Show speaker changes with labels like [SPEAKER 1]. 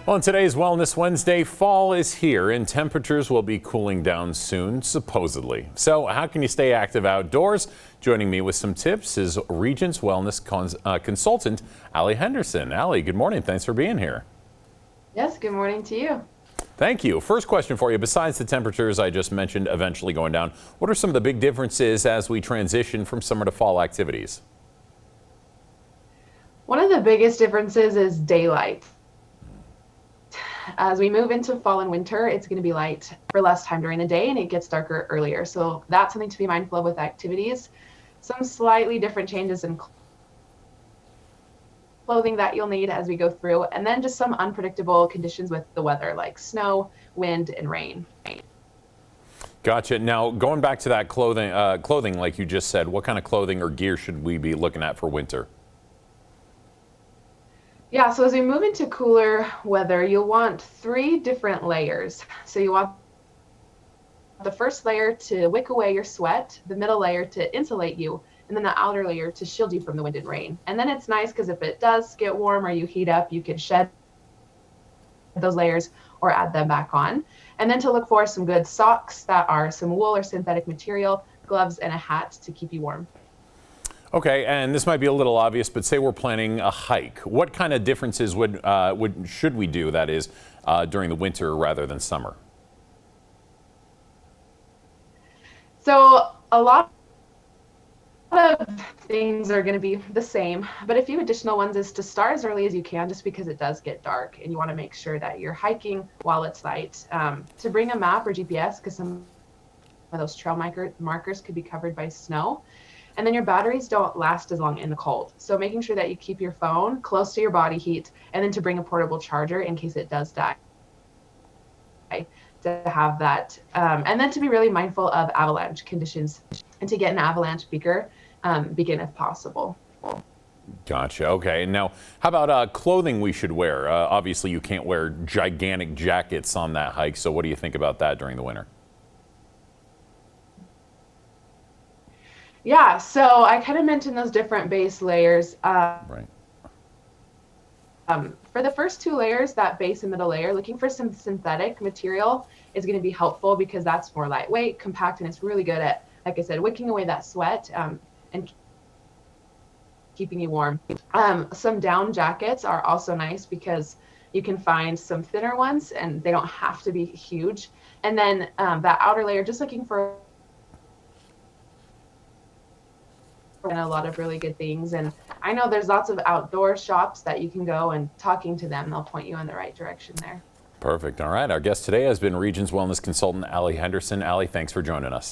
[SPEAKER 1] On today's Wellness Wednesday, fall is here and temperatures will be cooling down soon, supposedly. So how can you stay active outdoors? Joining me with some tips is Regence Wellness consultant, Allie Henderson. Allie, good morning. Thanks for being here.
[SPEAKER 2] Yes, good morning to you.
[SPEAKER 1] Thank you. First question for you. Besides the temperatures I just mentioned eventually going down, what are some of the big differences as we transition from summer to fall activities?
[SPEAKER 2] One of the biggest differences is daylight. As we move into fall and winter, it's going to be light for less time during the day and it gets darker earlier. So that's something to be mindful of with activities. Some slightly different changes in clothing that you'll need as we go through, and then just some unpredictable conditions with the weather like snow, wind, and rain.
[SPEAKER 1] Gotcha. Now, going back to that clothing, like you just said, what kind of clothing or gear should we be looking at for winter?
[SPEAKER 2] Yeah, so as we move into cooler weather, you'll want 3 different layers. So you want the first layer to wick away your sweat, the middle layer to insulate you, and then the outer layer to shield you from the wind and rain. And then it's nice because if it does get warm or you heat up, you can shed those layers or add them back on. And then to look for some good socks that are some wool or synthetic material, gloves, and a hat to keep you warm.
[SPEAKER 1] Okay, and this might be a little obvious, but say we're planning a hike. What kind of differences should we do, that is, during the winter rather than summer?
[SPEAKER 2] So a lot of things are going to be the same, but a few additional ones is to start as early as you can just because it does get dark and you want to make sure that you're hiking while it's light. To bring a map or GPS because some of those trail markers could be covered by snow. And then your batteries don't last as long in the cold. So making sure that you keep your phone close to your body heat and then to bring a portable charger in case it does die. To have that. And then to be really mindful of avalanche conditions and to get an avalanche beacon if possible.
[SPEAKER 1] Gotcha. Okay. Now, how about clothing we should wear? Obviously, you can't wear gigantic jackets on that hike. So what do you think about that during the winter?
[SPEAKER 2] Yeah, so I kind of mentioned those different base layers.
[SPEAKER 1] Right.
[SPEAKER 2] For the first 2 layers, that base and middle layer, looking for some synthetic material is going to be helpful because that's more lightweight, compact, and it's really good at, like I said, wicking away that sweat and keeping you warm. Some down jackets are also nice because you can find some thinner ones and they don't have to be huge. And then that outer layer, just looking for and a lot of really good things. And I know there's lots of outdoor shops that you can go, and talking to them, they'll point you in the right direction there.
[SPEAKER 1] Perfect. All right. Our guest today has been Regence Wellness consultant Allie Henderson. Allie, thanks for joining us.